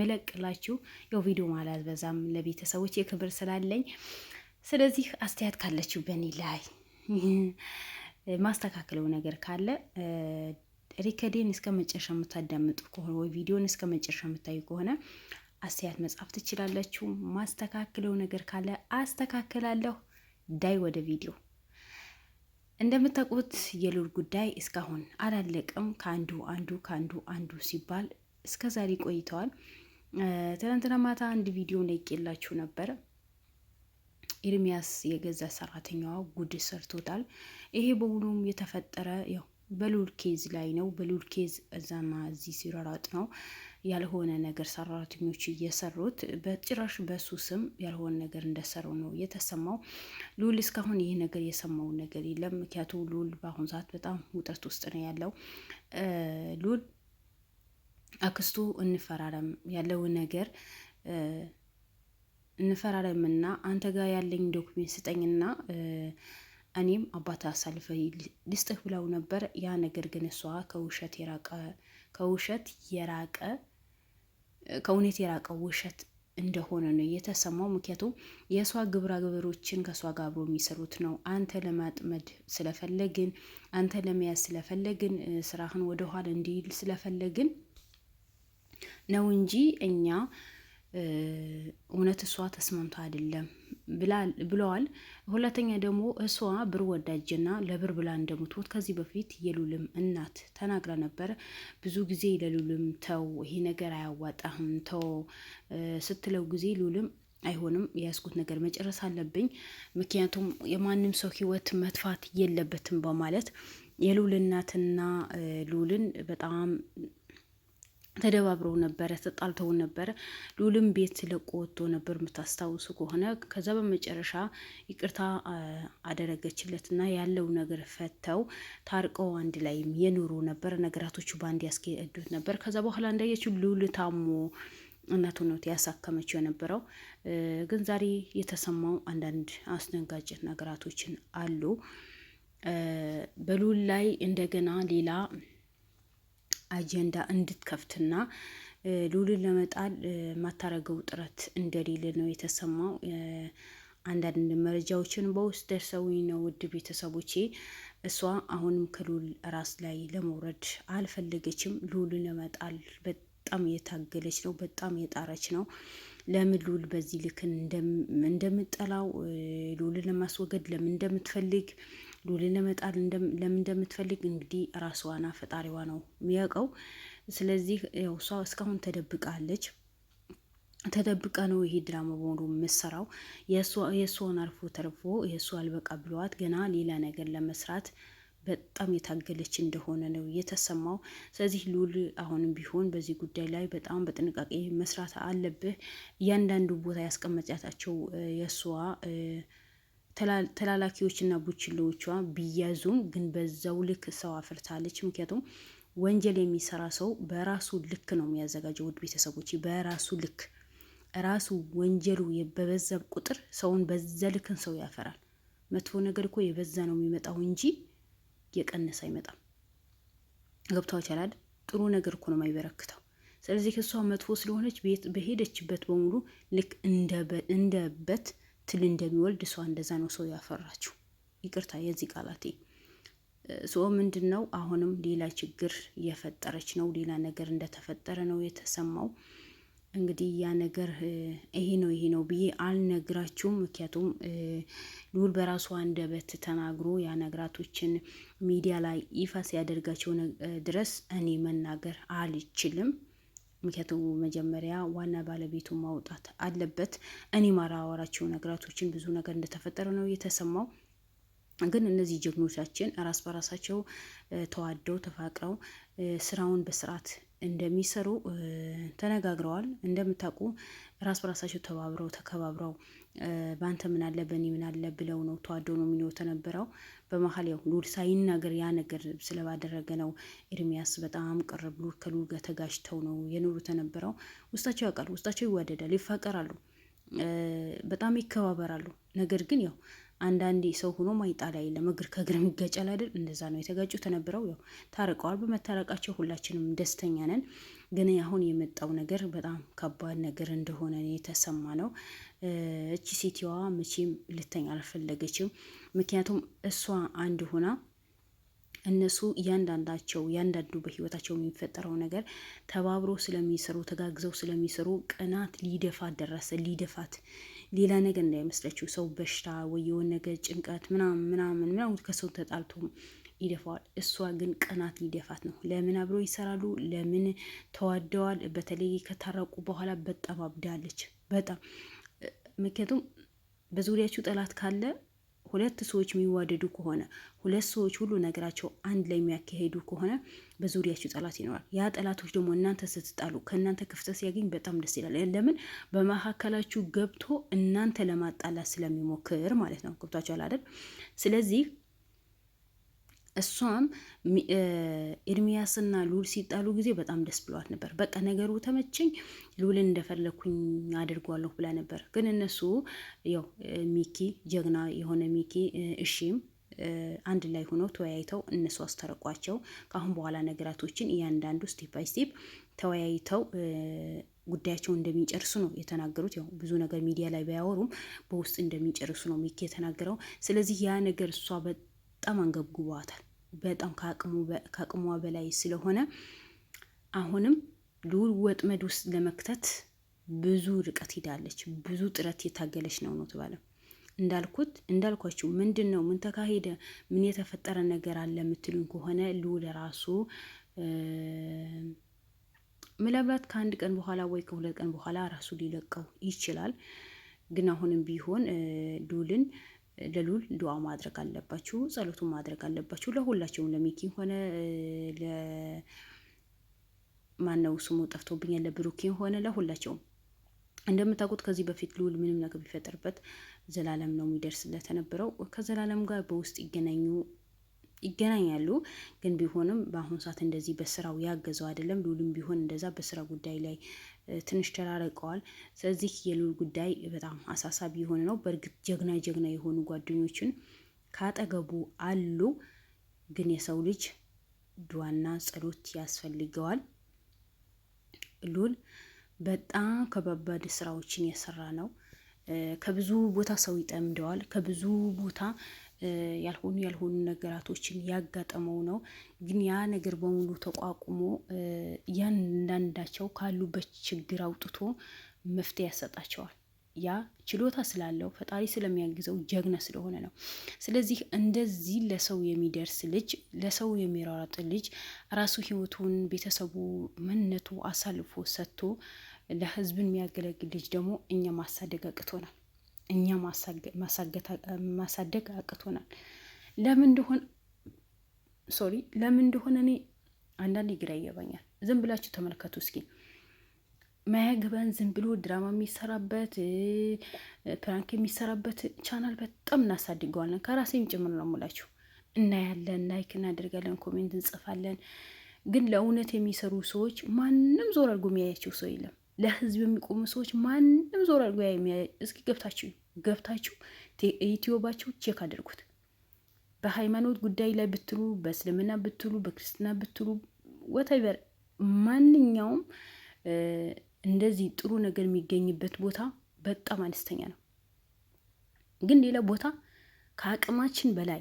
መለቅላችሁ ያው ቪዲዮ ማለት በዛም ለቤተሰቦች የክብር ስላለኝ ስለዚህ አስተያየት ካለችሁ በእኔ ላይ ማስተካከለው ነገር ካለ ሪከርዴን እስከ መጨረሻ የምታዳምጡ ከሆነ ወይ ቪዲዮን እስከ መጨረሻ የምታዩ ከሆነ አስተያየት መጻፍ ትችላላችሁ። ማስተካከለው ነገር ካለ አስተካክላለሁ። ዳይ ወደ ቪዲዮ። እንደምታውቁት የሉል ጉዳይ እስካሁን አላለቀም። ከአንዱ ሲባል እስከ ዛሬ ቆይተዋል። ትናንትና ማታ አንድ ቪዲዮ ለቅቄላችሁ ነበር። ኤርሚያስ የገዛ ሰራተኛዋ ጉድ ሰርቶታል። ይሄ በሁሉም የተፈጠረ ያው በሉል ኬዝ ላይ ነው። በሉል ኬዝ እዛና እዚህ ሲራራጥ ነው ያልሆነ ነገር ሰራተኞች እየሰሩት በጭራሽ በሱ ስም ያልሆነ ነገር እንደሰሩ ነው የተሰማው። ሉል እስካሁን ይህ ነገር የሰማው ነገር የለም። ምክንያቱም ሉል በአሁኑ ሰዓት በጣም ውጥረት ውስጥ ነው ያለው። ሉል አክስቱ እንፈራረም ያለው ነገር እንፈራረምና አንተ ጋር ያለኝ ዶክሜንት ስጠኝና እኔም አባታ አሳልፈ ልስጥህ ብለው ነበር። ያ ነገር ግን እሷ ከእውነት የራቀ ውሸት እንደሆነ ነው የተሰማው። ምክንያቱም የእሷ ግብረ ገበሮችን ከእሷ ጋር አብሮ የሚሰሩት ነው። አንተ ለማጥመድ ስለፈለግን፣ አንተ ለመያዝ ስለፈለግን፣ ስራህን ወደኋላ እንዲል ስለፈለግን ነው እንጂ እኛ እውነት እሷ ተስማምታ አይደለም ብለዋል። ሁለተኛ ደግሞ እሷ ብር ወዳጅና ለብር ብላ እንደምትሞት ከዚህ በፊት የሉልም እናት ተናግራ ነበር። ብዙ ጊዜ ለሉልም ተው ይሄ ነገር አያዋጣህም ተው ስትለው ጊዜ ሉልም አይሆንም የያዝኩት ነገር መጨረስ አለብኝ፣ ምክንያቱም የማንም ሰው ህይወት መጥፋት የለበትም በማለት የሉል እናትና ሉልን በጣም ተደባብረው ነበረ፣ ተጣልተው ነበረ። ሉልም ቤት ለቆ ወጥቶ ነበር የምታስታውሱ ከሆነ። ከዛ በመጨረሻ ይቅርታ አደረገችለትና ያለው ነገር ፈተው ታርቀው አንድ ላይ የኖሩ ነበር። ነገራቶቹ በአንድ ያስኬዱት ነበር። ከዛ በኋላ እንዳየችው ሉል ታሞ እናቱ ነው ያሳከመችው የነበረው። ግን ዛሬ የተሰማው አንዳንድ አስደንጋጭ ነገራቶችን አሉ። በሉል ላይ እንደገና ሌላ አጀንዳ እንድትከፍትና ሉልን ለመጣል ማታረገው ጥረት እንደሌለ ነው የተሰማው። አንዳንድ መረጃዎችን በውስጥ ደርሰውኝ ነው ውድ ቤተሰቦቼ። እሷ አሁንም ከሉል ራስ ላይ ለመውረድ አልፈለገችም። ሉልን ለመጣል በጣም የታገለች ነው፣ በጣም የጣረች ነው። ለምን ሉል በዚህ ልክ እንደምጠላው፣ ሉልን ለማስወገድ ለምን እንደምትፈልግ፣ ሉልን ለመጣል ለምን እንደምትፈልግ እንግዲህ ራስዋና ፈጣሪዋ ነው የሚያውቀው። ስለዚህ ያው እሷ እስካሁን ተደብቃለች። ተደብቃ ነው ይሄ ድራማ በሙሉ የምትሰራው። የእሷን አልፎ ተርፎ የእሷ አልበቃ ብለዋት ገና ሌላ ነገር ለመስራት በጣም የታገለች እንደሆነ ነው የተሰማው። ስለዚህ ሉል አሁንም ቢሆን በዚህ ጉዳይ ላይ በጣም በጥንቃቄ መስራት አለብህ። እያንዳንዱ ቦታ ያስቀመጫታቸው የእሷ ተላላኪዎችና ቡችሎቿ ቢያዙም ግን በዛው ልክ ሰው አፍርታለች። ምክንያቱም ወንጀል የሚሰራ ሰው በራሱ ልክ ነው የሚያዘጋጀው። ውድ ቤተሰቦች በራሱ ልክ ራሱ ወንጀሉ በበዛ ቁጥር ሰውን በዛ ልክን ሰው ያፈራል። መጥፎ ነገር እኮ የበዛ ነው የሚመጣው እንጂ የቀነሰ አይመጣም። ገብቷችኋል? ጥሩ ነገር እኮ ነው የማይበረክተው። ስለዚህ እሷ መጥፎ ስለሆነች በሄደችበት በሙሉ ልክ እንደበት ትል እንደሚወልድ እሷ እንደዛ ነው ሰው ያፈራችው። ይቅርታ የዚህ ቃላቴ ሰው ምንድን ነው አሁንም ሌላ ችግር እየፈጠረች ነው። ሌላ ነገር እንደተፈጠረ ነው የተሰማው። እንግዲህ ያ ነገር ይሄ ነው ብዬ አልነግራችሁም። ምክንያቱም ሉል በራሱ አንደበት ተናግሮ ያ ነገራቶችን ሚዲያ ላይ ይፋ ሲያደርጋቸው ድረስ እኔ መናገር አልችልም። ምክንያቱም መጀመሪያ ዋና ባለቤቱ ማውጣት አለበት። እኔ ማራወራቸው ነገራቶችን ብዙ ነገር እንደተፈጠረ ነው የተሰማው። ግን እነዚህ ጀግኖቻችን ራስ በራሳቸው ተዋደው ተፋቅረው ስራውን በስርዓት እንደሚሰሩ ተነጋግረዋል። እንደምታውቁ ራስ በራሳቸው ተባብረው ተከባብረው በአንተ ምን አለ በእኔ ምን አለ ብለው ነው ተዋደው ነው የሚኖሩ ተነበረው። በመሀል ያው ሉል ሳይናገር ያ ነገር ስለባደረገ ነው ኤርሚያስ በጣም ቅር ብሎ ከሉል ጋር ተጋጅተው ነው የኖሩ ተነበረው። ውስጣቸው ያውቃሉ፣ ውስጣቸው ይዋደዳል፣ ይፋቀራሉ፣ በጣም ይከባበራሉ። ነገር ግን ያው አንዳንዴ ሰው ሆኖ ማይጣላ የለም፣ እግር ከእግር ይጋጫል አይደል? እንደዛ ነው የተጋጩ ተነበረው። ያው ታርቀዋል። በመታረቃቸው ሁላችንም ደስተኛ ነን። ግን አሁን የመጣው ነገር በጣም ከባድ ነገር እንደሆነ የተሰማ ነው። እቺ ሴትዋ መቼም ልተኛ አልፈለገችም። ምክንያቱም እሷ አንድ ሆና እነሱ እያንዳንዱ በህይወታቸው የሚፈጠረው ነገር ተባብሮ ስለሚሰሩ ተጋግዘው ስለሚሰሩ ቅናት ሊደፋት ደረሰ። ሊደፋት ሌላ ነገር እንዳይመስለችው ሰው በሽታ ወይ የሆነ ነገር ጭንቀት ምናምን ከሰው ተጣልቶ ይደፋዋል። እሷ ግን ቅናት ሊደፋት ነው። ለምን አብረው ይሰራሉ? ለምን ተዋደዋል? በተለይ ከታረቁ በኋላ በጣም አብዳለች። በጣም ምክንያቱም በዙሪያችሁ ጠላት ካለ ሁለት ሰዎች የሚዋደዱ ከሆነ ሁለት ሰዎች ሁሉ ነገራቸው አንድ ላይ የሚያካሄዱ ከሆነ በዙሪያችሁ ጠላት ይኖራል። ያ ጠላቶች ደግሞ እናንተ ስትጣሉ ከእናንተ ክፍተት ሲያገኝ በጣም ደስ ይላል። ለምን በመካከላችሁ ገብቶ እናንተ ለማጣላት ስለሚሞክር ማለት ነው። ገብቷችኋል አይደል? ስለዚህ እሷም ኤርሚያስና ሉል ሲጣሉ ጊዜ በጣም ደስ ብሏት ነበር። በቃ ነገሩ ተመቸኝ፣ ሉልን እንደፈለግኩኝ አድርጓለሁ ብላ ነበር። ግን እነሱ ያው ሚኪ ጀግና የሆነ ሚኪ እሺም አንድ ላይ ሆነው ተወያይተው እነሱ አስታረቋቸው። ከአሁን በኋላ ነገራቶችን እያንዳንዱ ስቴፕ ባይ ስቴፕ ተወያይተው ጉዳያቸው እንደሚጨርሱ ነው የተናገሩት። ያው ብዙ ነገር ሚዲያ ላይ ባያወሩም በውስጥ እንደሚጨርሱ ነው ሚኪ የተናገረው። ስለዚህ ያ ነገር እሷ በጣም አንገብግቧታል። በጣም ከአቅሟ በላይ ስለሆነ አሁንም ሉል ወጥመድ ውስጥ ለመክተት ብዙ ርቀት ሄዳለች። ብዙ ጥረት የታገለች ነው ተባለ። እንዳልኳችሁ ምንድን ነው ምን ተካሄደ ምን የተፈጠረ ነገር አለ የምትሉኝ ከሆነ ሉል ራሱ ምናልባት ከአንድ ቀን በኋላ ወይ ከሁለት ቀን በኋላ ራሱ ሊለቀው ይችላል። ግን አሁንም ቢሆን ለሉል ዱዓ ማድረግ አለባችሁ፣ ጸሎቱን ማድረግ አለባችሁ። ለሁላቸውም ለሚኪም ሆነ ለማነው ስሙ ጠፍቶብኛል፣ ለብሩኬም ሆነ ለሁላቸውም። እንደምታውቁት ከዚህ በፊት ሉል ምንም ነገር ቢፈጠርበት ዘላለም ነው የሚደርስለት የነበረው። ከዘላለም ጋር በውስጥ ይገናኛሉ። ግን ቢሆንም በአሁኑ ሰዓት እንደዚህ በስራው ያገዘው አይደለም። ሉልም ቢሆን እንደዛ በስራ ጉዳይ ላይ ትንሽ ተራርቀዋል። ስለዚህ የሉል ጉዳይ በጣም አሳሳቢ የሆነ ነው። በእርግጥ ጀግና የሆኑ ጓደኞችን ካጠገቡ አሉ። ግን የሰው ልጅ ዱዓና ጸሎት ያስፈልገዋል። ሉል በጣም ከባባድ ስራዎችን የሰራ ነው። ከብዙ ቦታ ሰው ይጠምደዋል። ከብዙ ቦታ ያልሆኑ ነገራቶችን ያጋጠመው ነው። ግን ያ ነገር በሙሉ ተቋቁሞ እያንዳንዳቸው ካሉበት ችግር አውጥቶ መፍትሄ ያሰጣቸዋል። ያ ችሎታ ስላለው ፈጣሪ ስለሚያግዘው ጀግና ስለሆነ ነው። ስለዚህ እንደዚህ ለሰው የሚደርስ ልጅ፣ ለሰው የሚራራጥ ልጅ ራሱ ህይወቱን፣ ቤተሰቡ፣ ማንነቱ አሳልፎ ሰጥቶ ለህዝብን የሚያገለግል ልጅ ደግሞ እኛ ማሳደግ አቅቶናል። እኛ ማሳደግ አቅቶናል። ለምን እንደሆነ እኔ አንዳንዴ ግራ ይገባኛል። ዝም ብላችሁ ተመልከቱ እስኪ። ማያገባን ዝም ብሎ ድራማ የሚሰራበት ፕራንክ የሚሰራበት ቻናል በጣም እናሳድገዋለን። ከራሴም ጭምር ነው የምላችሁ። እናያለን፣ ላይክ እናደርጋለን፣ ኮሜንት እንጽፋለን። ግን ለእውነት የሚሰሩ ሰዎች ማንም ዞር አድርጎ የሚያያቸው ሰው የለም። ለህዝብ የሚቆሙ ሰዎች ማንም ዞር አድርጎ የሚያይ። እስኪ ገብታችሁ ዩቲዩባቸው ቼክ አድርጉት። በሃይማኖት ጉዳይ ላይ ብትሉ፣ በእስልምና ብትሉ፣ በክርስትና ብትሉ ወታይበር ማንኛውም እንደዚህ ጥሩ ነገር የሚገኝበት ቦታ በጣም አነስተኛ ነው። ግን ሌላ ቦታ ከአቅማችን በላይ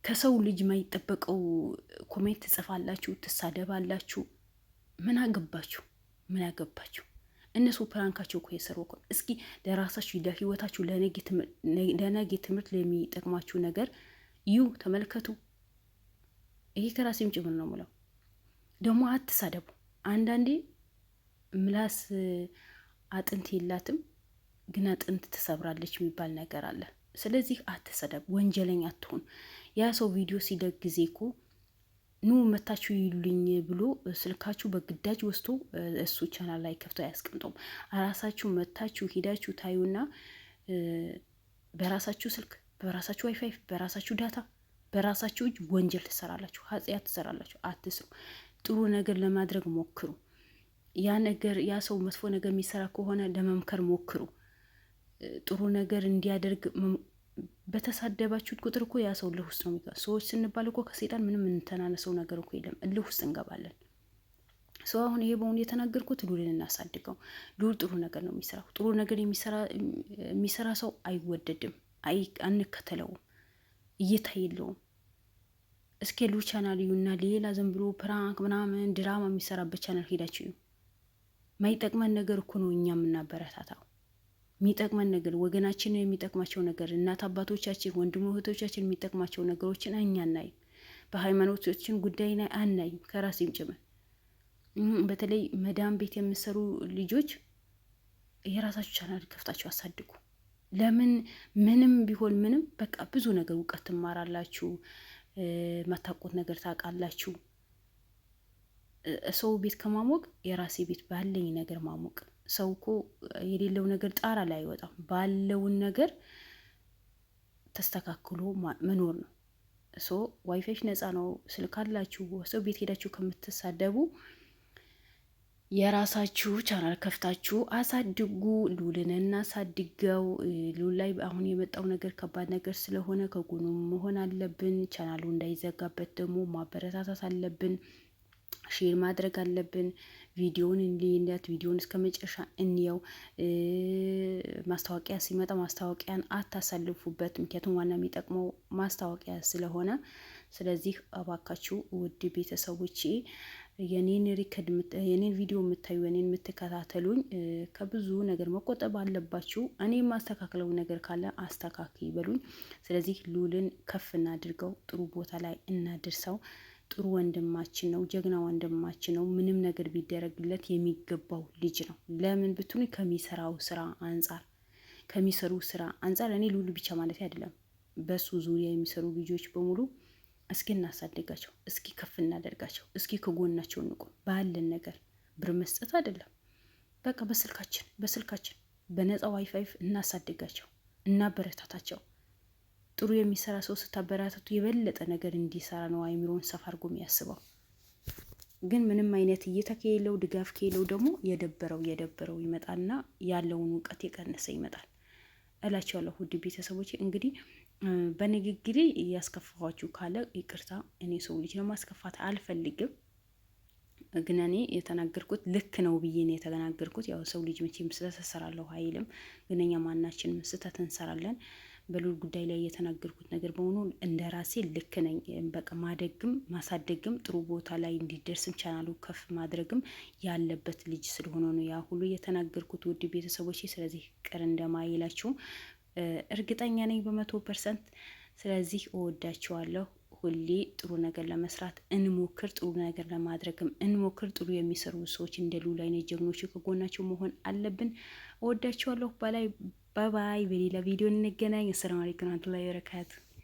ከሰው ልጅ የማይጠበቀው ኮሜንት ትጽፋላችሁ፣ ትሳደባላችሁ። ምን አገባችሁ? እነሱ ፕራንካቸው እኮ የሰሩ እኮ። እስኪ ለራሳችሁ ለህይወታችሁ፣ ለነገ ትምህርት ለሚጠቅማችሁ ነገር ተመልከቱ። ይሄ ከራሴም ጭምር ነው የምለው። ደግሞ አትሳደቡ። አንዳንዴ ምላስ አጥንት የላትም ግን አጥንት ትሰብራለች የሚባል ነገር አለ። ስለዚህ አትሰደብ፣ ወንጀለኛ አትሆን። ያ ሰው ቪዲዮ ሲለቅ ጊዜ እኮ ኑ መታችሁ ይሉኝ ብሎ ስልካችሁ በግዳጅ ወስቶ እሱ ቻናል ላይ ከፍቶ አያስቀምጠውም። ራሳችሁ መታችሁ ሂዳችሁ ታዩና በራሳችሁ ስልክ፣ በራሳችሁ ዋይፋይ፣ በራሳችሁ ዳታ፣ በራሳችሁ እጅ ወንጀል ትሰራላችሁ፣ ኃጢአት ትሰራላችሁ። አትስሩ። ጥሩ ነገር ለማድረግ ሞክሩ። ያ ሰው መጥፎ ነገር የሚሰራ ከሆነ ለመምከር ሞክሩ። ጥሩ ነገር እንዲያደርግ በተሳደባችሁት ቁጥር እኮ ያ ሰው እልህ ውስጥ ነው የሚገባ። ሰዎች ስንባል እኮ ከሴጣን ምንም የምንተናነሰው ነገር እኮ የለም። እልህ ውስጥ እንገባለን። ሰው አሁን ይሄ በእውን የተናገርኩት ሉልን እናሳድገው። ሉል ጥሩ ነገር ነው የሚሰራው። ጥሩ ነገር የሚሰራ ሰው አይወደድም፣ አንከተለውም፣ እይታ የለውም። እስኪ ሉል ቻናል እዩና ሌላ ዝም ብሎ ፕራንክ ምናምን ድራማ የሚሰራበት ቻናል ሄዳችሁ እዩ። ማይጠቅመን ነገር እኮ ነው እኛ የምናበረታታው። የሚጠቅመን ነገር ወገናችንን የሚጠቅማቸው ነገር እናት አባቶቻችን፣ ወንድም እህቶቻችን የሚጠቅማቸው ነገሮችን እኛ አናይም። በሃይማኖቶችን ጉዳይ ላይ አናይም፣ ከራሴም ጭምር። በተለይ መዳም ቤት የምሰሩ ልጆች የራሳችሁ ቻናል ከፍታችሁ አሳድጉ። ለምን ምንም ቢሆን ምንም በቃ ብዙ ነገር እውቀት ትማራላችሁ፣ ማታውቁት ነገር ታውቃላችሁ። ሰው ቤት ከማሞቅ የራሴ ቤት ባለኝ ነገር ማሞቅ። ሰው እኮ የሌለው ነገር ጣራ ላይ አይወጣም። ባለውን ነገር ተስተካክሎ መኖር ነው። ዋይፋይ ነፃ ነው፣ ስልክ አላችሁ። ሰው ቤት ሄዳችሁ ከምትሳደቡ የራሳችሁ ቻናል ከፍታችሁ አሳድጉ። ሉልን እናሳድገው። ሉል ላይ አሁን የመጣው ነገር ከባድ ነገር ስለሆነ ከጎኑ መሆን አለብን። ቻናሉ እንዳይዘጋበት ደግሞ ማበረታታት አለብን። ሼር ማድረግ አለብን። ቪዲዮን እንሊነት ቪዲዮን እስከ መጨረሻ እንየው። ማስታወቂያ ሲመጣ ማስታወቂያን አታሳልፉበት፣ ምክንያቱም ዋና የሚጠቅመው ማስታወቂያ ስለሆነ። ስለዚህ እባካችሁ ውድ ቤተሰቦቼ የኔን ቪዲዮ የምታዩ የኔን የምትከታተሉኝ ከብዙ ነገር መቆጠብ አለባችሁ። እኔ ማስተካከለው ነገር ካለ አስተካክ ይበሉኝ። ስለዚህ ሉልን ከፍ እናድርገው፣ ጥሩ ቦታ ላይ እናድርሰው። ጥሩ ወንድማችን ነው፣ ጀግና ወንድማችን ነው። ምንም ነገር ቢደረግለት የሚገባው ልጅ ነው። ለምን ብትሉ ከሚሰራው ስራ አንጻር እኔ ሉል ብቻ ማለት አይደለም፣ በሱ ዙሪያ የሚሰሩ ልጆች በሙሉ እስኪ እናሳድጋቸው፣ እስኪ ከፍ እናደርጋቸው፣ እስኪ ከጎናቸው እንቁም። ባለን ነገር ብር መስጠት አይደለም፣ በቃ በስልካችን በነፃ ዋይፋይ እናሳድጋቸው፣ እናበረታታቸው። ጥሩ የሚሰራ ሰው ስታበረታቱ የበለጠ ነገር እንዲሰራ ነው አይምሮን ሰፋ አድርጎ የሚያስበው። ግን ምንም አይነት እይታ ከሌለው ድጋፍ ከሌለው ደግሞ የደበረው ይመጣና ያለውን እውቀት የቀነሰ ይመጣል እላቸዋለሁ። ውድ ቤተሰቦች እንግዲህ በንግግሬ ያስከፋኋችሁ ካለ ይቅርታ። እኔ ሰው ልጅ ነው ማስከፋት አልፈልግም። ግን እኔ የተናገርኩት ልክ ነው ብዬ ነው የተናገርኩት። ያው ሰው ልጅ መቼም ስህተት እሰራለሁ አይልም። ግን እኛ ማናችንም ስህተት እንሰራለን። በሉል ጉዳይ ላይ የተናገርኩት ነገር በሆኑ እንደ ራሴ ልክ ነኝ። በቃ ማሳደግም ጥሩ ቦታ ላይ እንዲደርስም ቻናሉ ከፍ ማድረግም ያለበት ልጅ ስለሆነ ነው ያ ሁሉ የተናገርኩት ውድ ቤተሰቦች። ስለዚህ ቅር እንደማይላችሁ እርግጠኛ ነኝ 100%። ስለዚህ እወዳችኋለሁ። ሁሌ ጥሩ ነገር ለመስራት እንሞክር፣ ጥሩ ነገር ለማድረግም እንሞክር። ጥሩ የሚሰሩ ሰዎች እንደ ሉል አይነት ጀግኖች ከጎናቸው መሆን አለብን። እወዳችኋለሁ። ባይ። በሌላ ቪዲዮ እንገናኝ። አሰላሙ አለይኩም ወራህመቱላሂ ወበረካቱ።